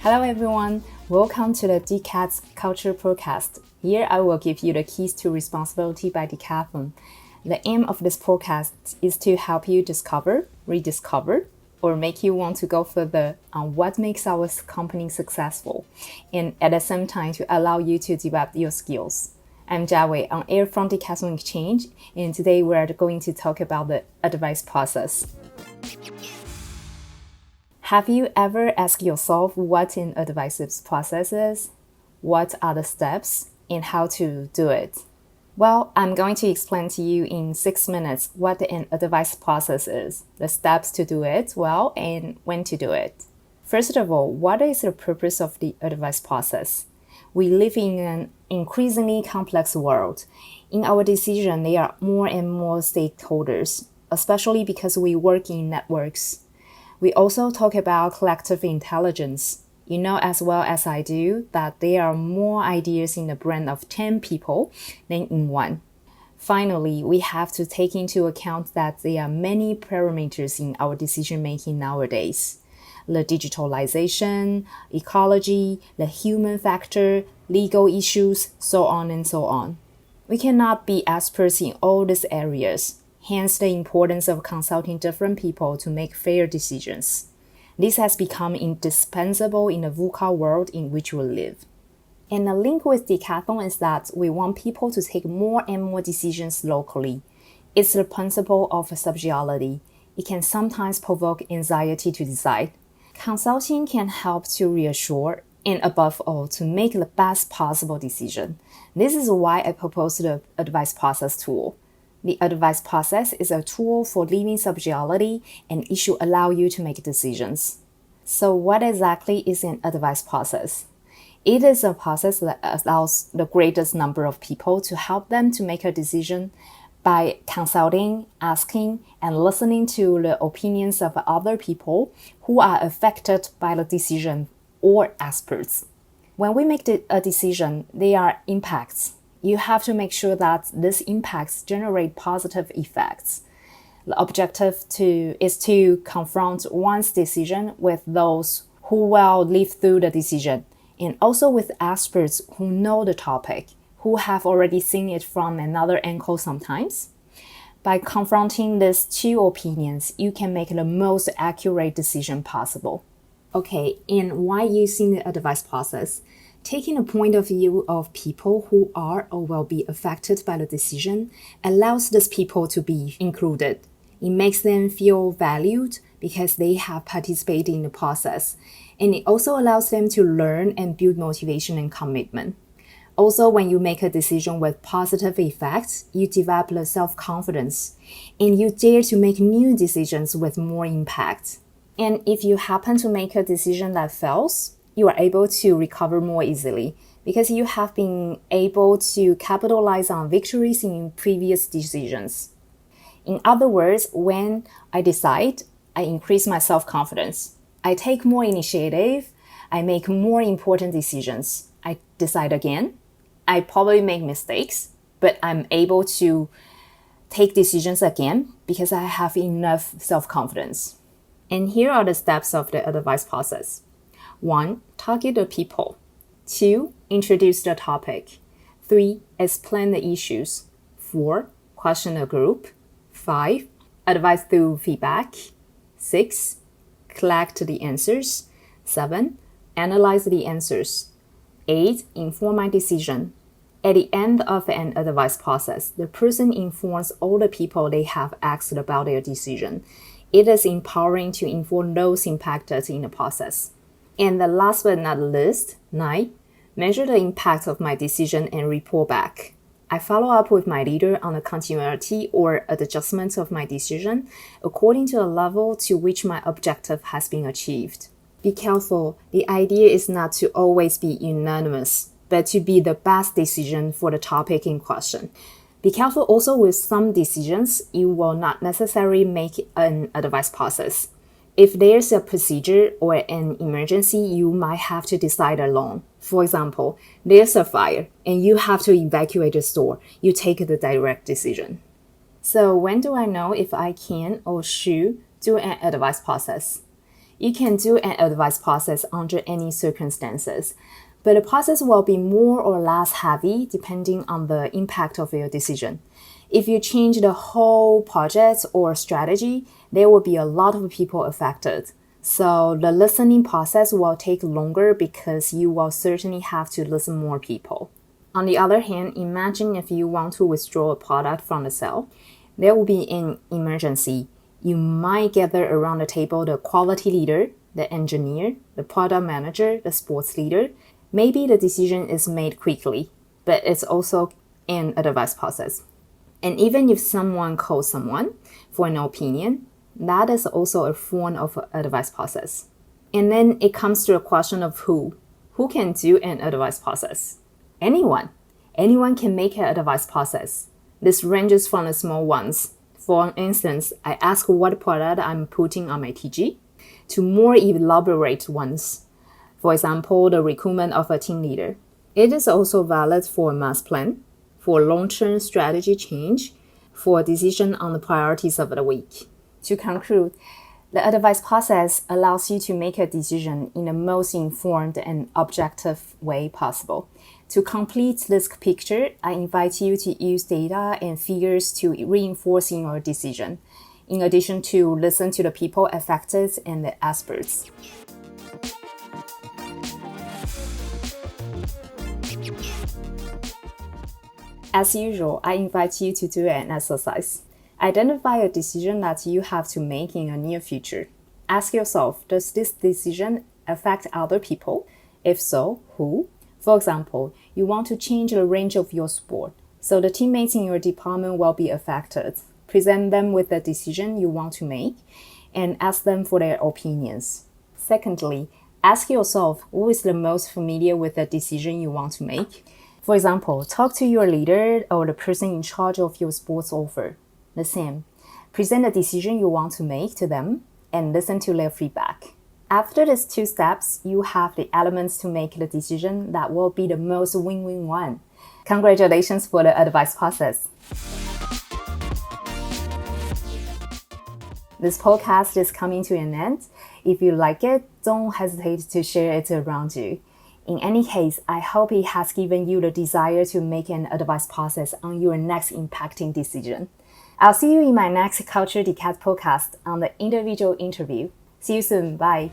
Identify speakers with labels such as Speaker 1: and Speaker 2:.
Speaker 1: Hello everyone, welcome to the Decath Culture Podcast. Here I will give you the keys to responsibility by Decathlon. The aim of this podcast is to help you discover, rediscover, or make you want to go further on what makes our company successful, and at the same time to allow you to develop your skills. I'm Jiawei on air from Decathlon Exchange, and today we are going to talk about the advice process. Have you ever asked yourself what an advice process is? What are the steps and how to do it? Well, I'm going to explain to you in 6 minutes what an advice process is, the steps to do it well, and when to do it. First of all, what is the purpose of the advice process? We live in an increasingly complex world. In our decision, there are more and more stakeholders, especially because we work in networks. We also talk about collective intelligence. You know as well as I do that there are more ideas in the brain of 10 people than in one. Finally, we have to take into account that there are many parameters in our decision-making nowadays. The digitalization, ecology, the human factor, legal issues, so on and so on. We cannot be experts in all these areas. Hence the importance of consulting different people to make fair decisions. This has become indispensable in the VUCA world in which we live. And the link with Decathlon is that we want people to take more and more decisions locally. It's the principle of subsidiarity. It can sometimes provoke anxiety to decide. Consulting can help to reassure and above all to make the best possible decision. This is why I proposed the advice process tool. The advice process is a tool for living subsidiarity and it should allow you to make decisions. So what exactly is an advice process? It is a process that allows the greatest number of people to help them to make a decision by consulting, asking, and listening to the opinions of other people who are affected by the decision or experts. When we make a decision, there are impacts. You have to make sure that these impacts generate positive effects. The objective is to confront one's decision with those who will live through the decision, and also with experts who know the topic, who have already seen it from another angle sometimes. By confronting these two opinions, you can make the most accurate decision possible. Okay, and why using the advice process? Taking a point of view of people who are or will be affected by the decision allows these people to be included. It makes them feel valued because they have participated in the process, and it also allows them to learn and build motivation and commitment. Also, when you make a decision with positive effects, you develop the self-confidence, and you dare to make new decisions with more impact. And if you happen to make a decision that fails, you are able to recover more easily because you have been able to capitalize on victories in previous decisions. In other words, when I decide, I increase my self-confidence. I take more initiative. I make more important decisions. I decide again. I probably make mistakes, but I'm able to take decisions again because I have enough self-confidence. And here are the steps of the advice process. 1. Target the people. 2. Introduce the topic. 3. Explain the issues. 4. Question the group. 5. Advise through feedback. 6. Collect the answers. 7. Analyze the answers. 8. Inform my decision. At the end of an advice process, the person informs all the people they have asked about their decision. It is empowering to inform those impacted in the process. And the last but not least, 9, measure the impact of my decision and report back. I follow up with my leader on the continuity or adjustment of my decision according to the level to which my objective has been achieved. Be careful, the idea is not to always be unanimous, but to be the best decision for the topic in question. Be careful also with some decisions, you will not necessarily make an advice process. If there's a procedure or an emergency, you might have to decide alone. For example, there's a fire and you have to evacuate the store. You take the direct decision. So when do I know if I can or should do an advice process? You can do an advice process under any circumstances, but the process will be more or less heavy depending on the impact of your decision. If you change the whole project or strategy, there will be a lot of people affected. So the listening process will take longer because you will certainly have to listen more people. On the other hand, imagine if you want to withdraw a product from the sale. There will be an emergency. You might gather around the table the quality leader, the engineer, the product manager, the sports leader. Maybe the decision is made quickly, but it's also an advice process. And even if someone calls someone for an opinion, that is also a form of advice process. And then it comes to the question of who. Who can do an advice process? Anyone. Anyone can make an advice process. This ranges from the small ones. For instance, I ask what product I'm putting on my TG, to more elaborate ones. For example, the recruitment of a team leader. It is also valid for a mass plan, for long-term strategy change, for a decision on the priorities of the week. To conclude, the advice process allows you to make a decision in the most informed and objective way possible. To complete this picture, I invite you to use data and figures to reinforce your decision, in addition to listen to the people affected and the experts. As usual, I invite you to do an exercise. Identify a decision that you have to make in the near future. Ask yourself, does this decision affect other people? If so, who? For example, you want to change the range of your sport, so the teammates in your department will be affected. Present them with the decision you want to make and ask them for their opinions. Secondly, ask yourself who is the most familiar with the decision you want to make. For example, talk to your leader or the person in charge of your sports offer. The same. Present the decision you want to make to them and listen to their feedback. After these two steps, you have the elements to make the decision that will be the most win-win one. Congratulations for the advice process. This podcast is coming to an end. If you like it, don't hesitate to share it around you. In any case, I hope it has given you the desire to make an advice process on your next impacting decision. I'll see you in my next Culture Decath podcast on the individual interview. See you soon. Bye.